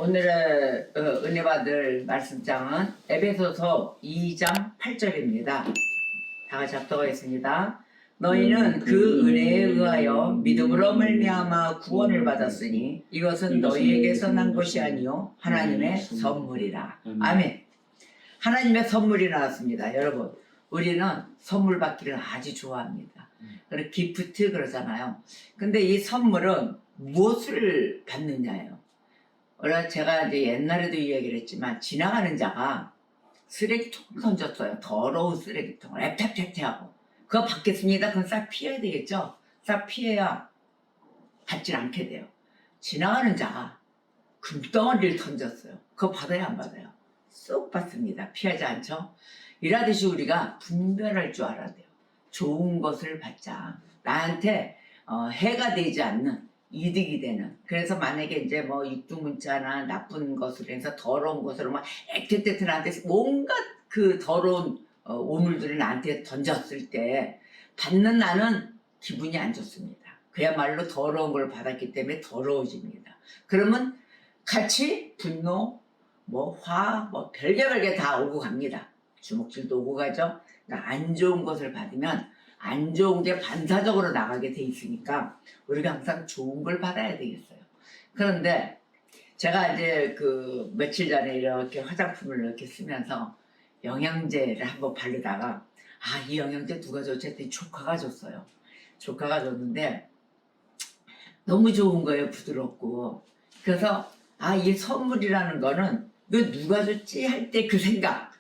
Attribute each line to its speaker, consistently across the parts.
Speaker 1: 오늘의 은혜 받을 말씀장은 에베소서 2장 8절입니다. 다 같이 합독하겠습니다. 너희는 그 은혜에 의하여 믿음으로 말미암아 구원을 받았으니 이것은 너희에게서 난 것이 아니요 하나님의 선물이라. 아멘. 하나님의 선물이 나왔습니다. 여러분, 우리는 선물 받기를 아주 좋아합니다. 그리고 기프트 그러잖아요. 근데 이 선물은 무엇을 받느냐예요. 원래 제가 이제 옛날에도 이야기를 했지만 지나가는 자가 쓰레기통 던졌어요. 더러운 쓰레기통을 에페페페하고 그거 받겠습니다. 그건 싹 피해야 되겠죠. 싹 피해야 받질 않게 돼요. 지나가는 자가 금덩어리를 던졌어요. 그거 받아야 안 받아요? 쏙 받습니다. 피하지 않죠. 이라듯이 우리가 분별할 줄 알아야 돼요. 좋은 것을 받자. 나한테 해가 되지 않는, 이득이 되는. 그래서 만약에 이제 뭐 육두문자나 나쁜 것으로 해서 더러운 것으로 막 애틋애틋 나한테 뭔가 그 더러운 오물들을 나한테 던졌을 때 받는 나는 기분이 안 좋습니다. 그야말로 더러운 걸 받았기 때문에 더러워집니다. 그러면 같이 분노, 뭐 화, 뭐 별게 다 오고 갑니다. 주먹질도 오고 가죠. 그러니까 안 좋은 것을 받으면 안 좋은 게 반사적으로 나가게 돼 있으니까 우리가 항상 좋은 걸 받아야 되겠어요. 그런데 제가 이제 그 며칠 전에 이렇게 화장품을 이렇게 쓰면서 영양제를 한번 바르다가 이 영양제 누가 줬지 했더니 조카가 줬어요. 조카가 줬는데 너무 좋은 거예요. 부드럽고. 그래서 이 선물이라는 거는 이거 누가 줬지 할 때 그 생각,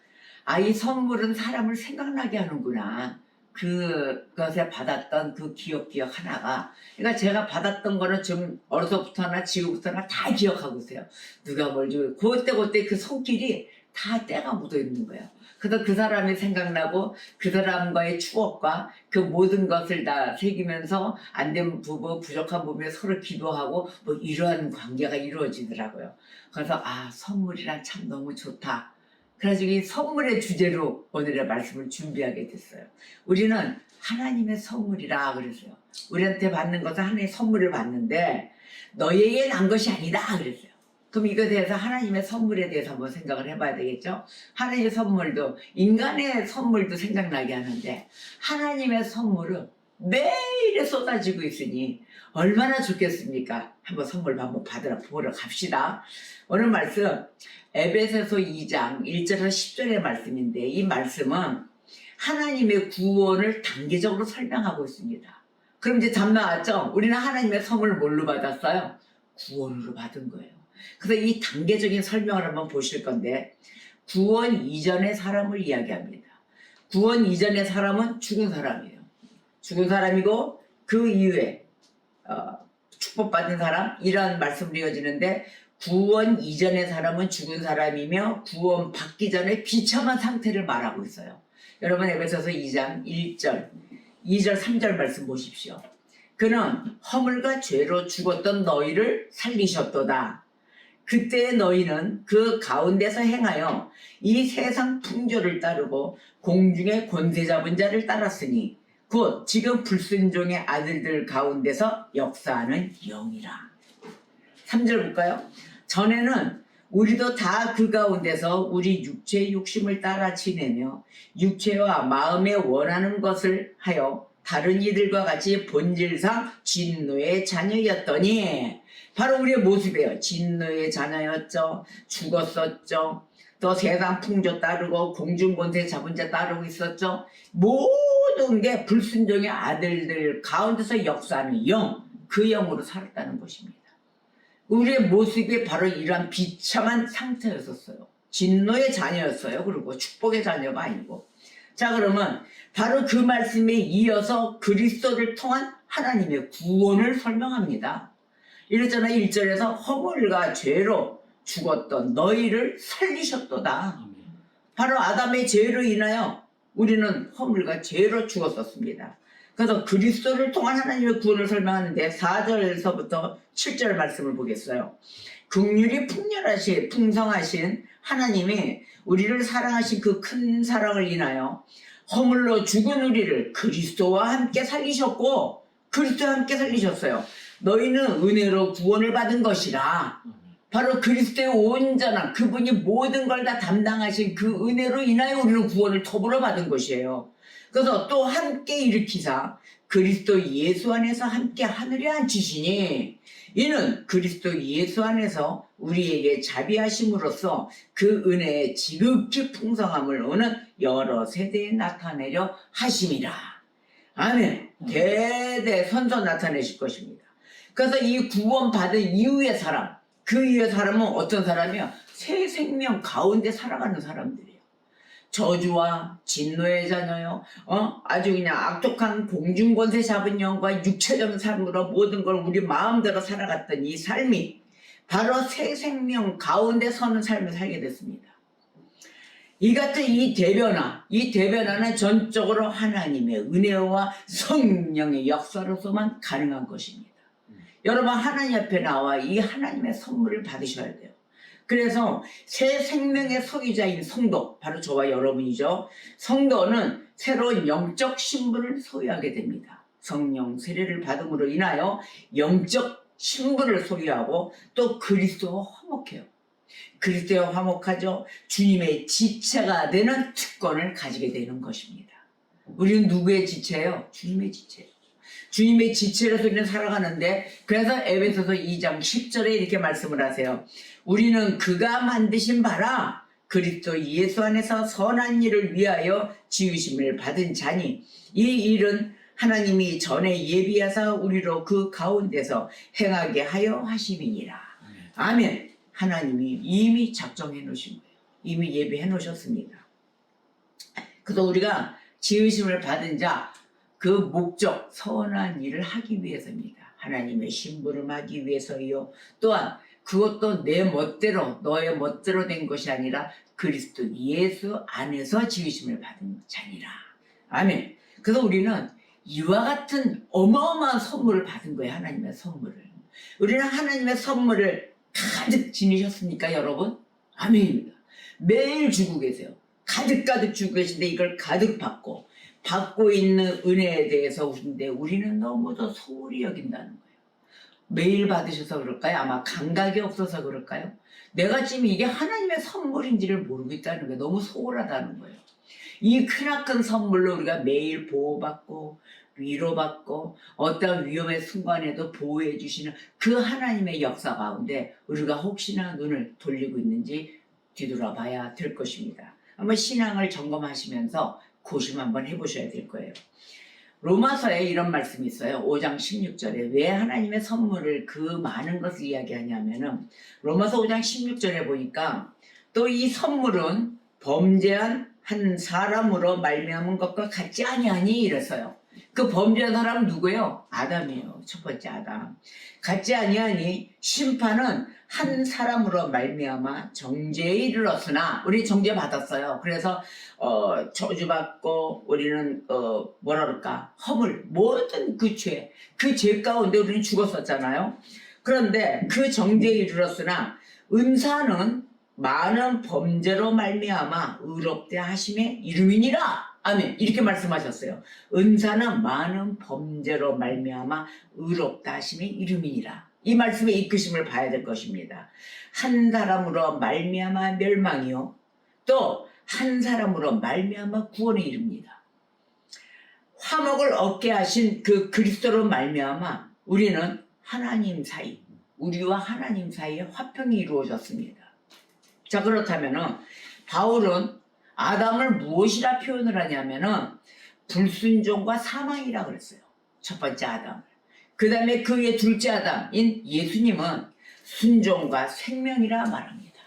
Speaker 1: 이 선물은 사람을 생각나게 하는구나. 그것에 받았던 그 기억 하나가, 그러니까 제가 받았던 거는 좀 어려서부터나 지금부터나 다 기억하고 있어요. 누가 뭘 주고 그때 그 손길이 다 때가 묻어 있는 거예요. 그래서 그 사람이 생각나고 그 사람과의 추억과 그 모든 것을 다 새기면서 안 된 부부, 부족한 부분에 서로 기도하고 뭐 이러한 관계가 이루어지더라고요. 그래서 선물이란 참 너무 좋다. 그래서 이 선물의 주제로 오늘의 말씀을 준비하게 됐어요. 우리는 하나님의 선물이라 그랬어요. 우리한테 받는 것은 하나님의 선물을 받는데 너희에게 난 것이 아니다 그랬어요. 그럼 이거에 대해서 하나님의 선물에 대해서 한번 생각을 해봐야 되겠죠. 하나님의 선물도 인간의 선물도 생각나게 하는데 하나님의 선물은 매일에 쏟아지고 있으니 얼마나 좋겠습니까? 한번 선물 한번 보러 갑시다. 오늘 말씀 에베소서 2장 1절에서 10절의 말씀인데 이 말씀은 하나님의 구원을 단계적으로 설명하고 있습니다. 그럼 이제 답 나왔죠? 우리는 하나님의 선물을 뭘로 받았어요? 구원으로 받은 거예요. 그래서 이 단계적인 설명을 한번 보실 건데 구원 이전의 사람을 이야기합니다. 구원 이전의 사람은 죽은 사람이에요. 죽은 사람이고 그 이후에 축복받은 사람, 이런 말씀으로 이어지는데 구원 이전의 사람은 죽은 사람이며 구원 받기 전에 비참한 상태를 말하고 있어요. 여러분 에베소서 2장 1절, 2절, 3절 말씀 보십시오. 그는 허물과 죄로 죽었던 너희를 살리셨도다. 그때의 너희는 그 가운데서 행하여 이 세상 풍조를 따르고 공중의 권세 잡은 자를 따랐으니 곧 지금 불순종의 아들들 가운데서 역사하는 영이라. 3절 볼까요? 전에는 우리도 다 그 가운데서 우리 육체의 욕심을 따라 지내며 육체와 마음에 원하는 것을 하여 다른 이들과 같이 본질상 진노의 자녀였더니, 바로 우리의 모습이에요. 진노의 자녀였죠. 죽었었죠. 또 세상 풍조 따르고 공중권세 잡은 자 따르고 있었죠. 모든 게 불순종의 아들들 가운데서 역사하는 영, 그 영으로 살았다는 것입니다. 우리의 모습이 바로 이러한 비참한 상태였었어요. 진노의 자녀였어요. 그리고 축복의 자녀가 아니고. 자, 그러면 바로 그 말씀에 이어서 그리스도를 통한 하나님의 구원을 설명합니다. 이랬잖아요. 1절에서 허물과 죄로 죽었던 너희를 살리셨도다. 바로 아담의 죄로 인하여 우리는 허물과 죄로 죽었었습니다. 그래서 그리스도를 통한 하나님의 구원을 설명하는데 4절에서부터 7절 말씀을 보겠어요. 긍휼이 풍성하신 하나님이 우리를 사랑하신 그 큰 사랑을 인하여 허물로 죽은 우리를 그리스도와 함께 살리셨고 그리스도와 함께 살리셨어요. 너희는 은혜로 구원을 받은 것이라. 바로 그리스도의 온전한 그분이 모든 걸 다 담당하신 그 은혜로 인하여 우리는 구원을 더불어 받은 것이에요. 그래서 또 함께 일으키사 그리스도 예수 안에서 함께 하늘에 앉히시니 이는 그리스도 예수 안에서 우리에게 자비하심으로써 그 은혜의 지극히 풍성함을 오는 여러 세대에 나타내려 하심이라. 아멘. 대대선선 나타내실 것입니다. 그래서 이 구원 받은 이후의 사람, 그 이후의 사람은 어떤 사람이야? 새 생명 가운데 살아가는 사람들이에요. 저주와 진노의 자녀요. 아주 그냥 악독한 공중권세 잡은 영과 육체적인 삶으로 모든 걸 우리 마음대로 살아갔던 이 삶이 바로 새 생명 가운데 서는 삶을 살게 됐습니다. 이 같은 이 대변화는 전적으로 하나님의 은혜와 성령의 역사로서만 가능한 것입니다. 여러분 하나님 앞에 나와 이 하나님의 선물을 받으셔야 돼요. 그래서 새 생명의 소유자인 성도, 바로 저와 여러분이죠. 성도는 새로운 영적 신분을 소유하게 됩니다. 성령 세례를 받음으로 인하여 영적 신분을 소유하고 또 그리스도와 화목해요. 그리스도와 화목하죠. 주님의 지체가 되는 특권을 가지게 되는 것입니다. 우리는 누구의 지체예요? 주님의 지체예요. 주님의 지체로서 우리는 살아가는데, 그래서 에베소서 2장 10절에 이렇게 말씀을 하세요. 우리는 그가 만드신 바라 그리스도 예수 안에서 선한 일을 위하여 지으심을 받은 자니 이 일은 하나님이 전에 예비하사 우리로 그 가운데서 행하게 하여 하심이니라. 아멘. 하나님이 이미 작정해 놓으신 거예요. 이미 예비해 놓으셨습니다. 그래서 우리가 지으심을 받은 자, 그 목적 선한 일을 하기 위해서입니다. 하나님의 심부름하기 위해서요. 또한 그것도 내 멋대로 너의 멋대로 된 것이 아니라 그리스도 예수 안에서 지으심을 받은 자니라. 아멘. 그래서 우리는 이와 같은 어마어마한 선물을 받은 거예요. 하나님의 선물을. 우리는 하나님의 선물을 가득 지니셨습니까 여러분? 아멘입니다. 매일 주고 계세요. 가득 주고 계신데 이걸 가득 받고 있는 은혜에 대해서 우리인데 우리는 너무도 소홀히 여긴다는 거예요. 매일 받으셔서 그럴까요? 아마 감각이 없어서 그럴까요? 내가 지금 이게 하나님의 선물인지를 모르고 있다는 게 너무 소홀하다는 거예요. 이 크나큰 선물로 우리가 매일 보호받고 위로받고 어떤 위험의 순간에도 보호해 주시는 그 하나님의 역사 가운데 우리가 혹시나 눈을 돌리고 있는지 뒤돌아봐야 될 것입니다. 한번 신앙을 점검하시면서 고심 한번 해보셔야 될 거예요. 로마서에 이런 말씀이 있어요. 5장 16절에 왜 하나님의 선물을 그 많은 것을 이야기하냐면은 로마서 5장 16절에 보니까 또 이 선물은 범죄한 한 사람으로 말미암은 것과 같지 아니하니 이랬어요. 그 범죄한 사람은 누구예요? 아담이에요. 첫 번째 아담. 같지 아니하니 심판은 한 사람으로 말미암아 정죄에 이르렀으나 우리 정죄 받았어요. 그래서 저주받고 우리는 뭐라 그럴까? 허물 모든 그 죄 가운데 우리는 죽었었잖아요. 그런데 그 정죄에 이르렀으나 은사는 많은 범죄로 말미암아 의롭게 하심의 이름이니라. 아멘. 이렇게 말씀하셨어요. 은사는 많은 범죄로 말미암아 의롭다 하심의 이름이니라. 이 말씀의 이끄심을 봐야 될 것입니다. 한 사람으로 말미암아 멸망이요 또 한 사람으로 말미암아 구원에 이릅니다. 화목을 얻게 하신 그 그리스도로 말미암아 우리는 하나님 사이, 우리와 하나님 사이에 화평이 이루어졌습니다. 자, 그렇다면은 바울은 아담을 무엇이라 표현을 하냐면은 불순종과 사망이라 그랬어요. 첫 번째 아담을. 그 다음에 그의 둘째 아담인 예수님은 순종과 생명이라 말합니다.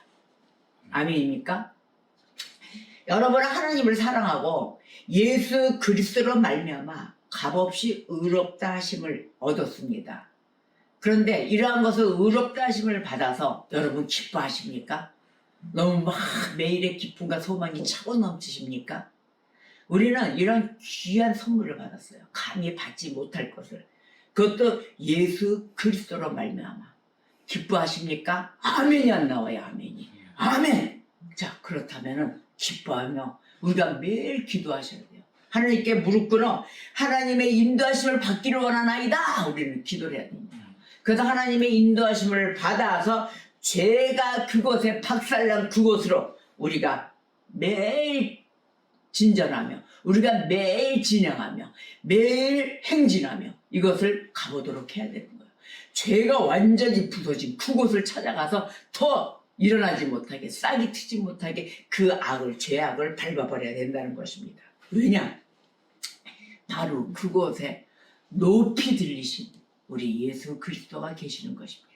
Speaker 1: 아멘입니까? 여러분은 하나님을 사랑하고 예수 그리스도로 말미암아 값없이 의롭다 하심을 얻었습니다. 그런데 이러한 것을 의롭다 하심을 받아서 여러분 기뻐하십니까? 너무 막 매일의 기쁨과 소망이 차고 넘치십니까? 우리는 이런 귀한 선물을 받았어요. 감히 받지 못할 것을. 그것도 예수 그리스도로 말미암아. 기뻐하십니까? 아멘이 안 나와요. 아멘이. 아멘. 자, 그렇다면은 기뻐하며 우리가 매일 기도하셔야 돼요. 하나님께 무릎 꿇어 하나님의 인도하심을 받기를 원하나이다. 우리는 기도를 해야 됩니다. 그래서 하나님의 인도하심을 받아서 죄가 그곳에 박살난 그곳으로 우리가 매일 진전하며 우리가 매일 진행하며 매일 행진하며 이것을 가보도록 해야 되는 거예요. 죄가 완전히 부서진 그곳을 찾아가서 더 일어나지 못하게, 싹이 트지 못하게 그 악을, 죄악을 밟아버려야 된다는 것입니다. 왜냐? 바로 그곳에 높이 들리신 우리 예수 그리스도가 계시는 것입니다.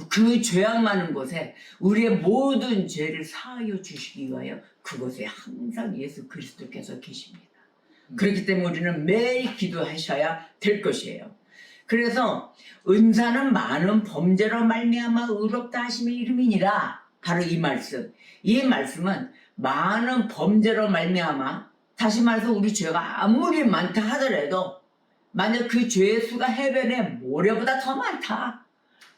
Speaker 1: 그 죄악 많은 곳에 우리의 모든 죄를 사하여 주시기 위하여 그곳에 항상 예수 그리스도께서 계십니다. 그렇기 때문에 우리는 매일 기도하셔야 될 것이에요. 그래서 은사는 많은 범죄로 말미암아 의롭다 하심의 이름이니라. 바로 이 말씀. 이 말씀은 많은 범죄로 말미암아, 다시 말해서 우리 죄가 아무리 많다 하더라도 만약 그 죄의 수가 해변의 모래보다 더 많다,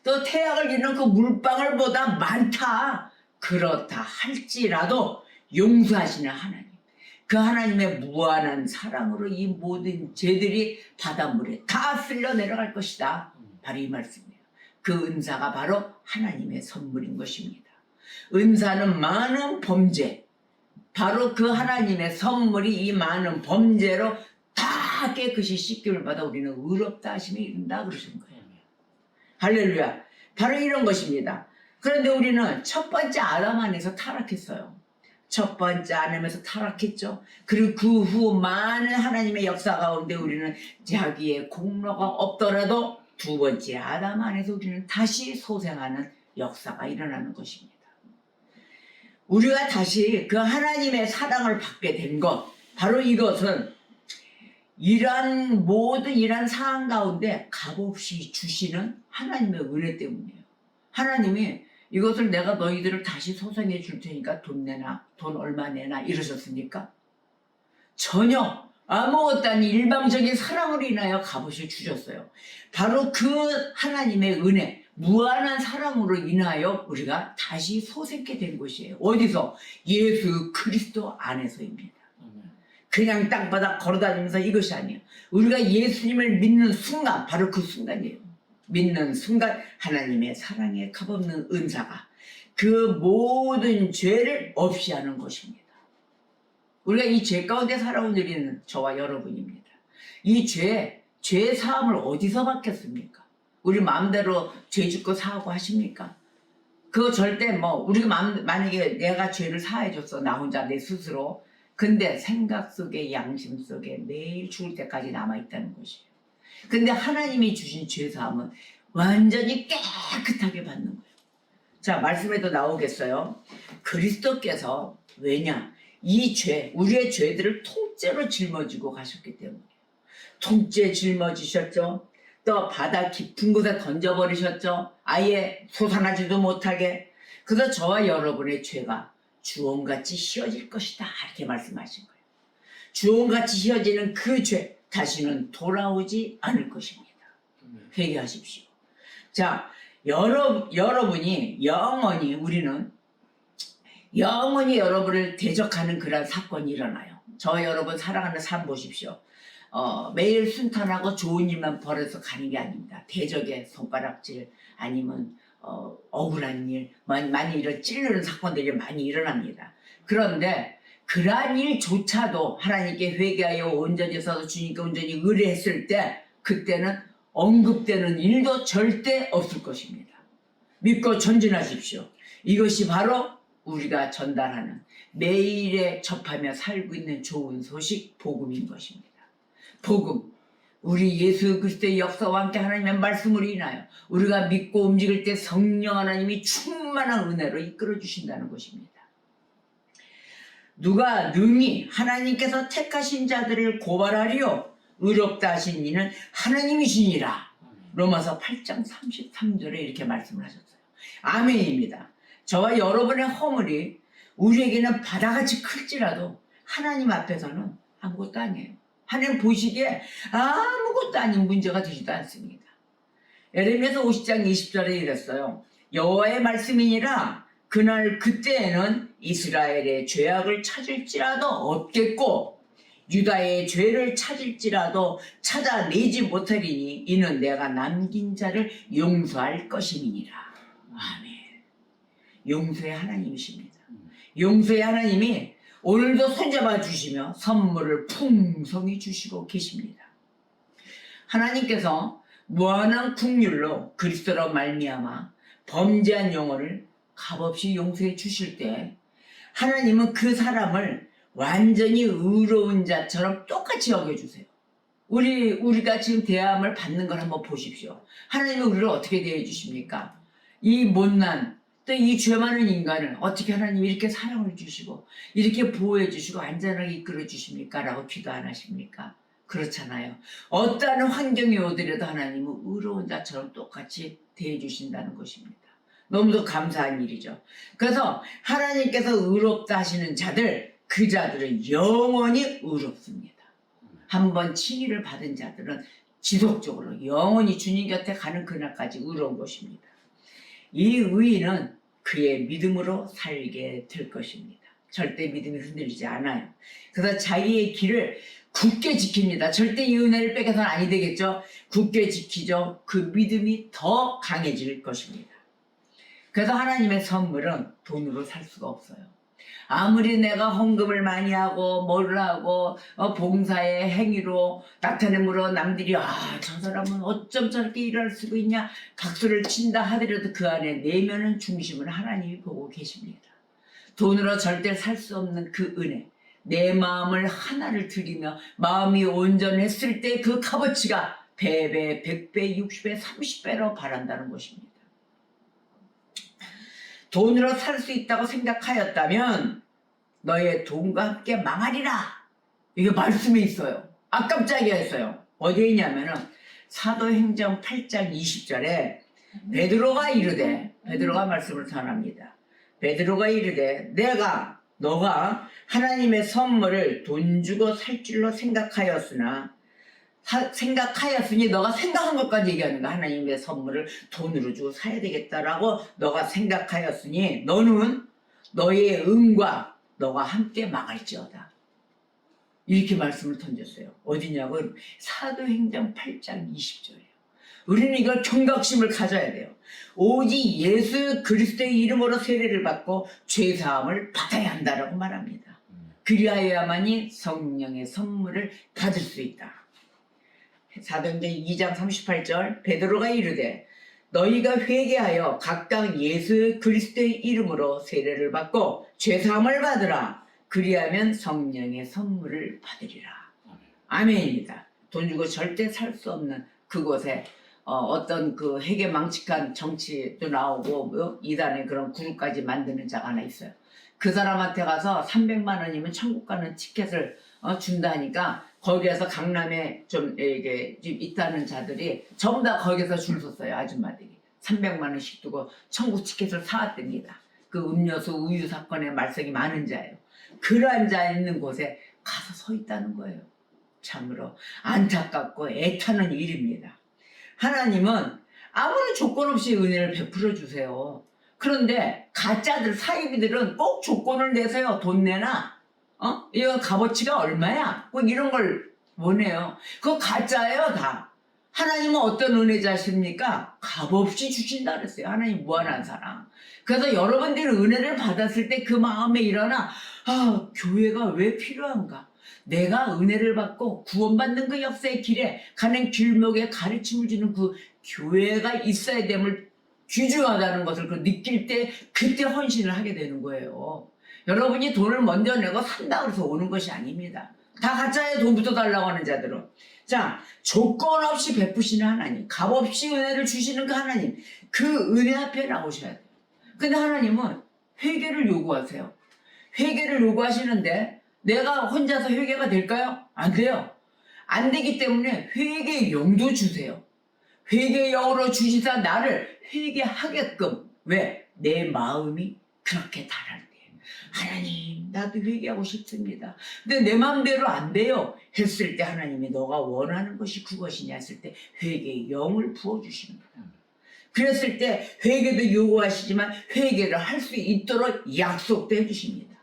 Speaker 1: 또 태양을 이루는 그 물방울보다 많다, 그렇다 할지라도 용서하시는 하나님, 그 하나님의 무한한 사랑으로 이 모든 죄들이 바닷물에 다 쓸려 내려갈 것이다. 바로 이 말씀이에요. 그 은사가 바로 하나님의 선물인 것입니다. 은사는 많은 범죄, 바로 그 하나님의 선물이 이 많은 범죄로 다 깨끗이 씻김을 받아 우리는 의롭다 하심에 이른다 그러신 거예요. 할렐루야. 바로 이런 것입니다. 그런데 우리는 첫 번째 아담 안에서 타락했어요. 첫 번째 아담에서 타락했죠. 그리고 그 후 많은 하나님의 역사 가운데 우리는 자기의 공로가 없더라도 두 번째 아담 안에서 우리는 다시 소생하는 역사가 일어나는 것입니다. 우리가 다시 그 하나님의 사랑을 받게 된 것, 바로 이것은 이러한 모든 이러한 상황 가운데 값없이 주시는 하나님의 은혜 때문이에요. 하나님이 이것을 내가 너희들을 다시 소생해 줄 테니까 돈 내나, 돈 얼마 내나 이러셨습니까? 전혀 아무것도 아닌 일방적인 사랑으로 인하여 값없이 주셨어요. 바로 그 하나님의 은혜, 무한한 사랑으로 인하여 우리가 다시 소생케 된 것이에요. 어디서? 예수 그리스도 안에서입니다. 그냥 땅바닥 걸어다니면서 이것이 아니에요. 우리가 예수님을 믿는 순간, 바로 그 순간이에요. 믿는 순간 하나님의 사랑에 값없는 은사가 그 모든 죄를 없이 하는 것입니다. 우리가 이 죄 가운데 살아온 우리는 저와 여러분입니다. 이 죄 사함을 어디서 받겠습니까? 우리 마음대로 죄 짓고 사하고 하십니까? 그거 절대 우리가 만약에 내가 죄를 사해줬어, 나 혼자 내 스스로. 근데 생각 속에, 양심 속에 매일 죽을 때까지 남아있다는 것이에요. 근데 하나님이 주신 죄사함은 완전히 깨끗하게 받는 거예요. 자, 말씀에도 나오겠어요. 그리스도께서, 왜냐? 이 죄, 우리의 죄들을 통째로 짊어지고 가셨기 때문이에요. 통째 짊어지셨죠. 또 바다 깊은 곳에 던져버리셨죠. 아예 솟아나지도 못하게. 그래서 저와 여러분의 죄가 주홍같이 휘어질 것이다, 이렇게 말씀하신 거예요. 주홍같이 휘어지는 그 죄 다시는 돌아오지 않을 것입니다. 회개하십시오. 자, 여러분이 영원히, 우리는 영원히 여러분을 대적하는 그런 사건이 일어나요. 저와 여러분 사랑하는 삶 보십시오. 매일 순탄하고 좋은 일만 벌어서 가는 게 아닙니다. 대적의 손가락질, 아니면 억울한 일, 많이 이런 찔르는 사건들이 많이 일어납니다. 그런데 그러한 일조차도 하나님께 회개하여 온전히 서서 주님께 온전히 의뢰했을 때, 그때는 언급되는 일도 절대 없을 것입니다. 믿고 전진하십시오. 이것이 바로 우리가 전달하는, 매일에 접하며 살고 있는 좋은 소식, 복음인 것입니다. 복음, 우리 예수 그리스도의 역사와 함께 하나님의 말씀으로 인하여 우리가 믿고 움직일 때 성령 하나님이 충만한 은혜로 이끌어 주신다는 것입니다. 누가 능히 하나님께서 택하신 자들을 고발하리요 의롭다 하신 이는 하나님이시니라. 로마서 8장 33절에 이렇게 말씀을 하셨어요. 아멘입니다. 저와 여러분의 허물이 우리에게는 바다같이 클지라도 하나님 앞에서는 아무것도 아니에요. 하나님 보시기에 아무것도 아닌 문제가 되지도 않습니다. 예레미야서 50장 20절에 이랬어요. 여호와의 말씀이니라. 그날 그때에는 이스라엘의 죄악을 찾을지라도 없겠고 유다의 죄를 찾을지라도 찾아내지 못하리니 이는 내가 남긴 자를 용서할 것임이니라. 아멘. 용서의 하나님이십니다. 용서의 하나님이 오늘도 손잡아 주시며 선물을 풍성히 주시고 계십니다. 하나님께서 무한한 긍휼로 그리스도로 말미암아 범죄한 영혼을 값없이 용서해 주실 때 하나님은 그 사람을 완전히 의로운 자처럼 똑같이 여겨주세요. 우리가 지금 대함을 받는 걸 한번 보십시오. 하나님은 우리를 어떻게 대해 주십니까? 이 못난 또 이 죄 많은 인간을 어떻게 하나님이 이렇게 사랑을 주시고 이렇게 보호해 주시고 안전하게 이끌어 주십니까? 라고 기도 안 하십니까? 그렇잖아요. 어떠한 환경이 오더라도 하나님은 의로운 자처럼 똑같이 대해 주신다는 것입니다. 너무도 감사한 일이죠. 그래서 하나님께서 의롭다 하시는 자들, 그 자들은 영원히 의롭습니다. 한번 칭의를 받은 자들은 지속적으로 영원히 주님 곁에 가는 그날까지 의로운 것입니다. 이 의인은 그의 믿음으로 살게 될 것입니다. 절대 믿음이 흔들리지 않아요. 그래서 자기의 길을 굳게 지킵니다. 절대 이 은혜를 빼앗아서는 아니 되겠죠. 굳게 지키죠. 그 믿음이 더 강해질 것입니다. 그래서 하나님의 선물은 돈으로 살 수가 없어요. 아무리 내가 헌금을 많이 하고 뭘 하고 봉사의 행위로 나타냄으로 남들이 저 사람은 어쩜 저렇게 일할 수가 있냐 박수를 친다 하더라도 그 안에 내면은 중심을 하나님이 보고 계십니다. 돈으로 절대 살 수 없는 그 은혜, 내 마음을 하나를 드리며 마음이 온전했을 때 그 값어치가 배배, 100배, 60배, 30배로 바란다는 것입니다. 돈으로 살 수 있다고 생각하였다면 너의 돈과 함께 망하리라. 이게 말씀에 있어요. 깜짝이야 했어요. 어디에 있냐면은 사도행전 8장 20절에 베드로가 이르되, 베드로가 말씀을 전합니다. 베드로가 이르되 너가 하나님의 선물을 돈 주고 살 줄로 생각하였으니 너가 생각한 것까지 얘기하는 거야. 하나님의 선물을 돈으로 주고 사야 되겠다라고 너가 생각하였으니 너는 너의 은과 너가 함께 망할지어다. 이렇게 말씀을 던졌어요. 어디냐고? 사도행전 8장 20절이에요. 우리는 이걸 경각심을 가져야 돼요. 오직 예수 그리스도의 이름으로 세례를 받고 죄사함을 받아야 한다라고 말합니다. 그리하여야만이 성령의 선물을 받을 수 있다. 사도행전 2장 38절 베드로가 이르되 너희가 회개하여 각각 예수 그리스도의 이름으로 세례를 받고 죄사함을 받으라. 그리하면 성령의 선물을 받으리라. 아멘입니다. 돈 주고 절대 살 수 없는 그곳에 어떤 그 회개망측한 정치도 나오고 이단의 그런 그룹까지 만드는 자가 하나 있어요. 그 사람한테 가서 300만 원이면 천국 가는 티켓을 준다니까 거기에서 강남에 좀 이게 있다는 자들이 전부 다 거기서 줄 섰어요. 아줌마들이 300만 원씩 두고 천국 티켓을 사왔답니다. 그 음료수 우유 사건에 말썽이 많은 자예요. 그러한 자 있는 곳에 가서 서 있다는 거예요. 참으로 안타깝고 애타는 일입니다. 하나님은 아무런 조건 없이 은혜를 베풀어 주세요. 그런데 가짜들 사이비들은 꼭 조건을 내세요. 돈 내나 이거 값어치가 얼마야? 꼭 이런 걸 원해요. 그거 가짜예요 다. 하나님은 어떤 은혜자십니까? 값없이 주신다 그랬어요. 하나님 무한한 사랑. 그래서 여러분들이 은혜를 받았을 때 그 마음에 일어나 교회가 왜 필요한가? 내가 은혜를 받고 구원받는 그 역사의 길에 가는 길목에 가르침을 주는 그 교회가 있어야 됨을 귀중하다는 것을 느낄 때 그때 헌신을 하게 되는 거예요. 여러분이 돈을 먼저 내고 산다 그래서 오는 것이 아닙니다. 다 가짜예요. 돈부터 달라고 하는 자들은. 자, 조건 없이 베푸시는 하나님, 값없이 은혜를 주시는 그 하나님, 그 은혜 앞에 나오셔야 돼요. 근데 하나님은 회개를 요구하세요. 회개를 요구하시는데 내가 혼자서 회개가 될까요? 안 돼요. 안 되기 때문에 회개의 영도 주세요. 회개의 영으로 주시사 나를 회개하게끔. 왜? 내 마음이 그렇게 달할 때 하나님 나도 회개하고 싶습니다. 근데 내 마음대로 안 돼요 했을 때 하나님이 너가 원하는 것이 그것이냐 했을 때 회개의 영을 부어주시는 거예요. 그랬을 때 회개도 요구하시지만 회개를 할 수 있도록 약속도 해주십니다.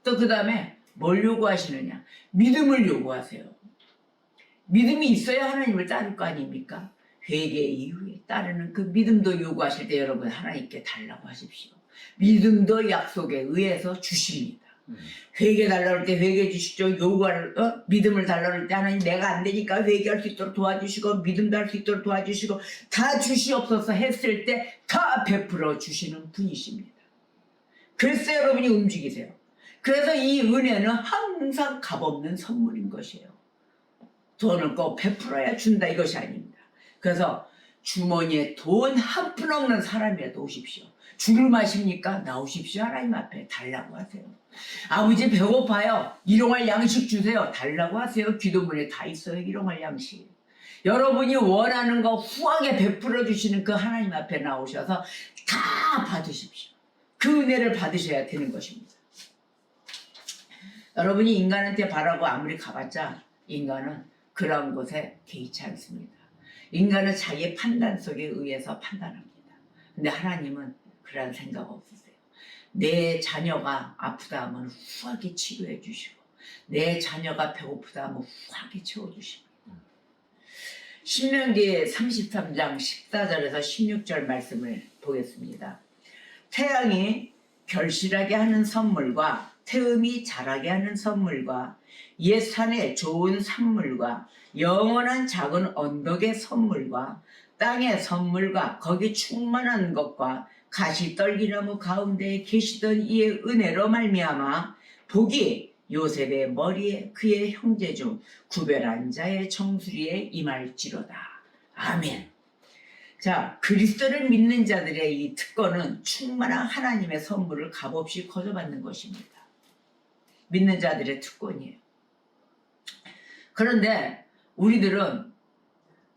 Speaker 1: 또 그 다음에 뭘 요구하시느냐? 믿음을 요구하세요. 믿음이 있어야 하나님을 따를 거 아닙니까? 회개 이후에 따르는 그 믿음도 요구하실 때 여러분 하나님께 달라고 하십시오. 믿음도 약속에 의해서 주십니다. 회개 달라고 할 때 회개 주시죠. 요구할 믿음을 달라고 할 때 하나님 내가 안 되니까 회개할 수 있도록 도와주시고 믿음도 할 수 있도록 도와주시고 다 주시옵소서 했을 때 다 베풀어 주시는 분이십니다. 그래서 여러분이 움직이세요. 그래서 이 은혜는 항상 값없는 선물인 것이에요. 돈을 꼭 베풀어야 준다 이것이 아닙니다. 그래서 주머니에 돈 한 푼 없는 사람이라도 오십시오. 죽을 맛입니까? 나오십시오. 하나님 앞에 달라고 하세요. 아버지 배고파요. 일용할 양식 주세요. 달라고 하세요. 기도문에 다 있어요. 일용할 양식. 여러분이 원하는 거 후하게 베풀어 주시는 그 하나님 앞에 나오셔서 다 받으십시오. 그 은혜를 받으셔야 되는 것입니다. 여러분이 인간한테 바라고 아무리 가봤자 인간은 그런 곳에 개의치 않습니다. 인간은 자기의 판단 속에 의해서 판단합니다. 근데 하나님은 그런 생각 없으세요. 내 자녀가 아프다 하면 후하게 치료해 주시고 내 자녀가 배고프다 하면 후하게 채워주십니다. 신명기 33장 14절에서 16절 말씀을 보겠습니다. 태양이 결실하게 하는 선물과 태음이 자라게 하는 선물과 옛 산의 좋은 산물과 영원한 작은 언덕의 선물과 땅의 선물과 거기 충만한 것과 가시떨기나무 가운데에 계시던 이의 은혜로 말미암아 복이 요셉의 머리에 그의 형제 중 구별한 자의 정수리에 임할지로다. 아멘. 자, 그리스도를 믿는 자들의 이 특권은 충만한 하나님의 선물을 값없이 거저받는 것입니다. 믿는 자들의 특권이에요. 그런데 우리들은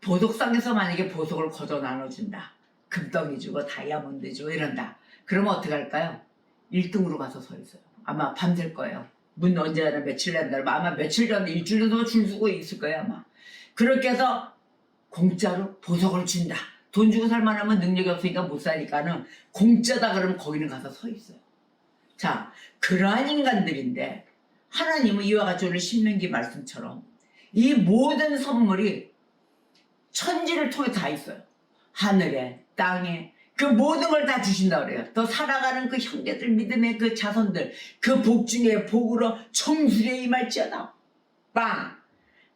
Speaker 1: 보석상에서 만약에 보석을 거저 나눠준다. 금덩이 주고 다이아몬드 주고 이런다. 그러면 어떻게 할까요? 1등으로 가서 서 있어요. 아마 밤샐 거예요. 문 언제 하나 며칠 난다. 아마 며칠 전에 일주일 정도 줄 서고 있을 거예요. 아마. 그렇게 해서 공짜로 보석을 준다. 돈 주고 살만하면 능력이 없으니까 못 사니까는 공짜다 그러면 거기는 가서 서 있어요. 자, 그러한 인간들인데 하나님은 이와 같이 오늘 신명기 말씀처럼 이 모든 선물이 천지를 통해 다 있어요. 하늘에 땅에 그 모든 걸 다 주신다 그래요. 또 살아가는 그 형제들 믿음의 그 자손들 그 복 중에 복으로 청수리에 임할지어다. 빵!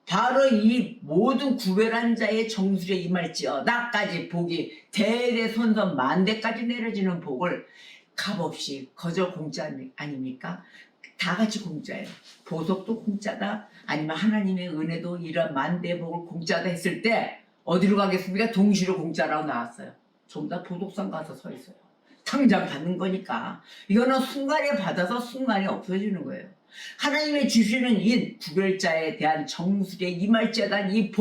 Speaker 1: 바로 이 모든 구별한 자의 정수리에 임할지어다까지 복이 대대손손 만대까지 내려지는 복을 값없이 거저 공짜 아닙니까? 다 같이 공짜예요. 보석도 공짜다. 아니면 하나님의 은혜도 이런 만대 복을 공짜다 했을 때 어디로 가겠습니까? 동시로 공짜라고 나왔어요. 좀 더 보석상 가서 서 있어요. 당장 받는 거니까. 이거는 순간에 받아서 순간에 없어지는 거예요. 하나님의 주시는 이 구별자에 대한 정수리에 임할지어다 이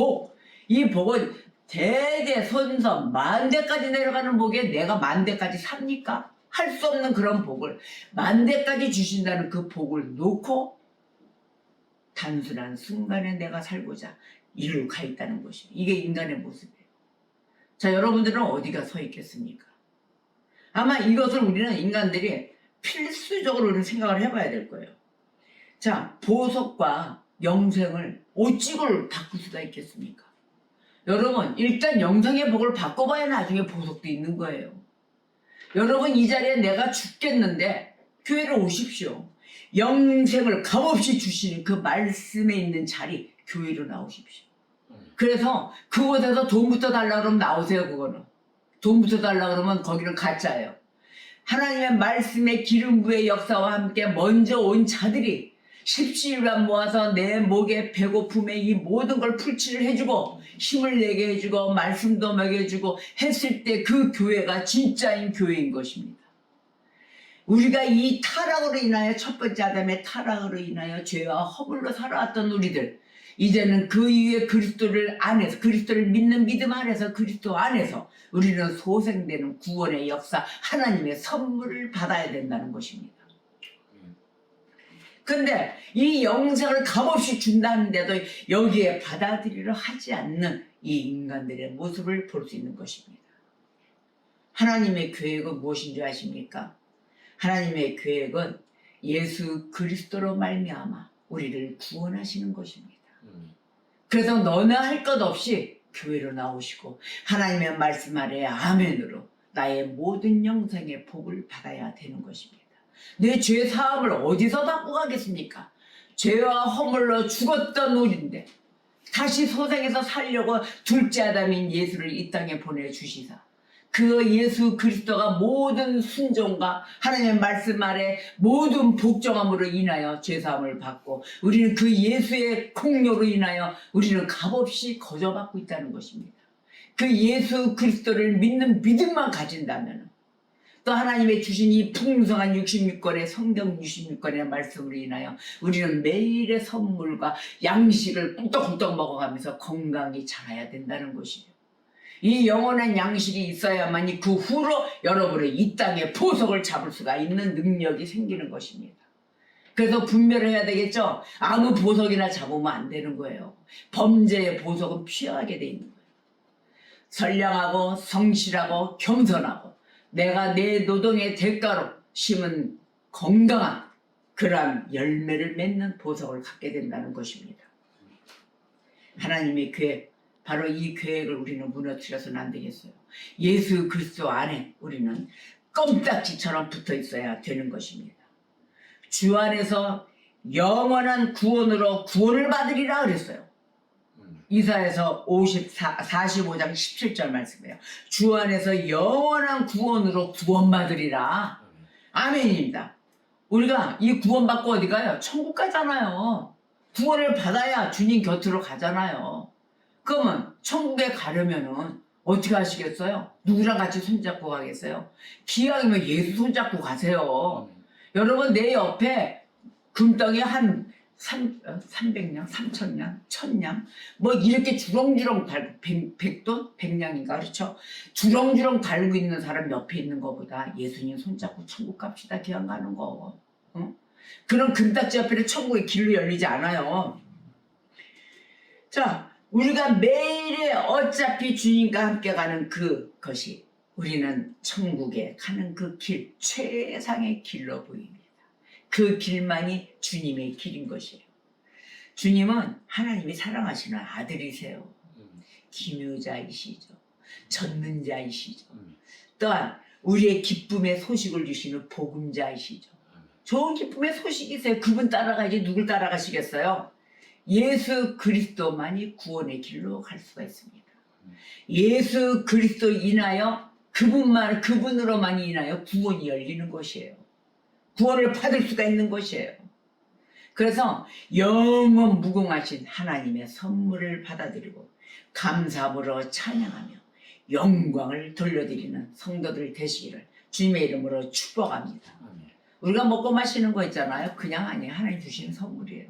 Speaker 1: 복은 대대손손 만대까지 내려가는 복에 내가 만대까지 삽니까? 할 수 없는 그런 복을 만대까지 주신다는 그 복을 놓고 단순한 순간에 내가 살고자 이리로 가 있다는 것이 이게 인간의 모습이에요. 자, 여러분들은 어디가 서 있겠습니까? 아마 이것을 우리는 인간들이 필수적으로 우리는 생각을 해봐야 될 거예요. 자, 보석과 영생을 어찌걸 바꿀 수가 있겠습니까? 여러분, 일단 영생의 복을 바꿔봐야 나중에 보석도 있는 거예요. 여러분, 이 자리에 내가 죽겠는데 교회로 오십시오. 영생을 값없이 주시는 그 말씀에 있는 자리 교회로 나오십시오. 그래서 그곳에서 돈부터 달라 그러면 나오세요. 그거는 돈부터 달라 그러면 거기는 가짜예요. 하나님의 말씀의 기름 부의 역사와 함께 먼저 온 자들이 십시일반 모아서 내 목에 배고픔에 이 모든 걸 풀칠을 해주고 힘을 내게 해주고 말씀도 먹여주고 했을 때 그 교회가 진짜인 교회인 것입니다. 우리가 이 타락으로 인하여 첫 번째 아담의 타락으로 인하여 죄와 허물로 살아왔던 우리들 이제는 그 이후에 그리스도를 안에서 그리스도를 믿는 믿음 안에서 그리스도 안에서 우리는 소생되는 구원의 역사 하나님의 선물을 받아야 된다는 것입니다. 근데 이 영생을 값없이 준다는데도 여기에 받아들이려 하지 않는 이 인간들의 모습을 볼 수 있는 것입니다. 하나님의 계획은 무엇인 줄 아십니까? 하나님의 계획은 예수 그리스도로 말미암아 우리를 구원하시는 것입니다. 그래서 너나 할 것 없이 교회로 나오시고 하나님의 말씀 아래 아멘으로 나의 모든 영생의 복을 받아야 되는 것입니다. 내 죄 사함을 어디서 받고 가겠습니까? 죄와 허물로 죽었던 우리인데 다시 소생해서 살려고 둘째 아담인 예수를 이 땅에 보내주시사 그 예수 그리스도가 모든 순종과 하나님의 말씀 아래 모든 복종함으로 인하여 죄사함을 받고 우리는 그 예수의 공로로 인하여 우리는 값없이 거저받고 있다는 것입니다. 그 예수 그리스도를 믿는 믿음만 가진다면 또 하나님의 주신 이 풍성한 66권의 성경 66권의 말씀으로 인하여 우리는 매일의 선물과 양식을 꿀떡꿀떡 먹어가면서 건강히 자라야 된다는 것이에요. 이 영원한 양식이 있어야만이 그 후로 여러분의 이 땅에 보석을 잡을 수가 있는 능력이 생기는 것입니다. 그래서 분별해야 되겠죠. 아무 보석이나 잡으면 안 되는 거예요. 범죄의 보석은 피하게 돼 있는 거예요. 선량하고 성실하고 겸손하고 내가 내 노동의 대가로 심은 건강한 그러한 열매를 맺는 보석을 갖게 된다는 것입니다. 하나님의 계획, 바로 이 계획을 우리는 무너뜨려서는 안 되겠어요. 예수 그리스도 안에 우리는 껌딱지처럼 붙어 있어야 되는 것입니다. 주 안에서 영원한 구원으로 구원을 받으리라 그랬어요. 이사야서 45장 17절 말씀이에요. 주 안에서 영원한 구원으로 구원받으리라. 아멘입니다. 우리가 이 구원받고 어디 가요? 천국 가잖아요. 구원을 받아야 주님 곁으로 가잖아요. 그러면 천국에 가려면은 어떻게 하시겠어요? 누구랑 같이 손잡고 가겠어요? 기왕이면 예수 손잡고 가세요. 여러분 내 옆에 금덩이 한 300냥, 3,000냥, 1,000냥 뭐 이렇게 주렁주렁 달고 100돈? 100냥인가 그렇죠? 주렁주렁 달고 있는 사람 옆에 있는 것보다 예수님 손잡고 천국 갑시다 기왕 가는 거. 그런 금딱지 옆에는 천국의 길로 열리지 않아요. 자, 우리가 매일에 어차피 주님과 함께 가는 그것이 우리는 천국에 가는 그 길, 최상의 길로 보입니다. 그 길만이 주님의 길인 것이에요. 주님은 하나님이 사랑하시는 아들이세요. 기묘자이시죠. 전능자이시죠. 또한 우리의 기쁨의 소식을 주시는 복음자이시죠. 좋은 기쁨의 소식이세요. 그분 따라가야지 누굴 따라가시겠어요? 예수 그리스도만이 구원의 길로 갈 수가 있습니다. 예수 그리스도 인하여 그분으로만 인하여 구원이 열리는 것이에요. 구원을 받을 수가 있는 것이에요. 그래서 영원 무궁하신 하나님의 선물을 받아들이고 감사함으로 찬양하며 영광을 돌려드리는 성도들 되시기를 주님의 이름으로 축복합니다. 우리가 먹고 마시는 거 있잖아요. 그냥 아니에요. 하나님 주시는 선물이에요.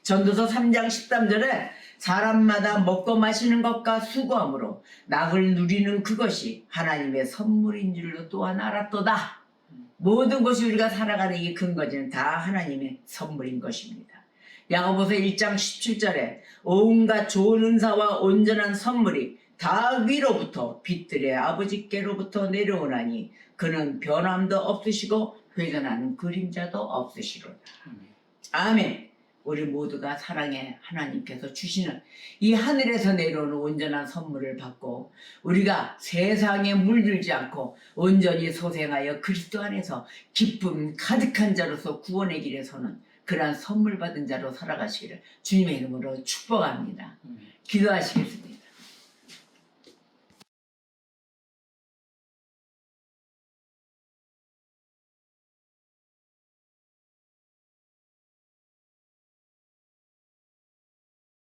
Speaker 1: 전도서 3장 13절에 사람마다 먹고 마시는 것과 수고함으로 낙을 누리는 그것이 하나님의 선물인 줄로 또한 알았도다. 모든 것이 우리가 살아가는 이 근거지는 다 하나님의 선물인 것입니다. 야고보서 1장 17절에 온갖 좋은 은사와 온전한 선물이 다 위로부터 빛들의 아버지께로부터 내려오나니 그는 변함도 없으시고 회전하는 그림자도 없으시로다. 아멘. 우리 모두가 사랑의 하나님께서 주시는 이 하늘에서 내려오는 온전한 선물을 받고 우리가 세상에 물들지 않고 온전히 소생하여 그리스도 안에서 기쁨 가득한 자로서 구원의 길에 서는 그러한 선물 받은 자로 살아가시기를 주님의 이름으로 축복합니다. 기도하시겠습니다.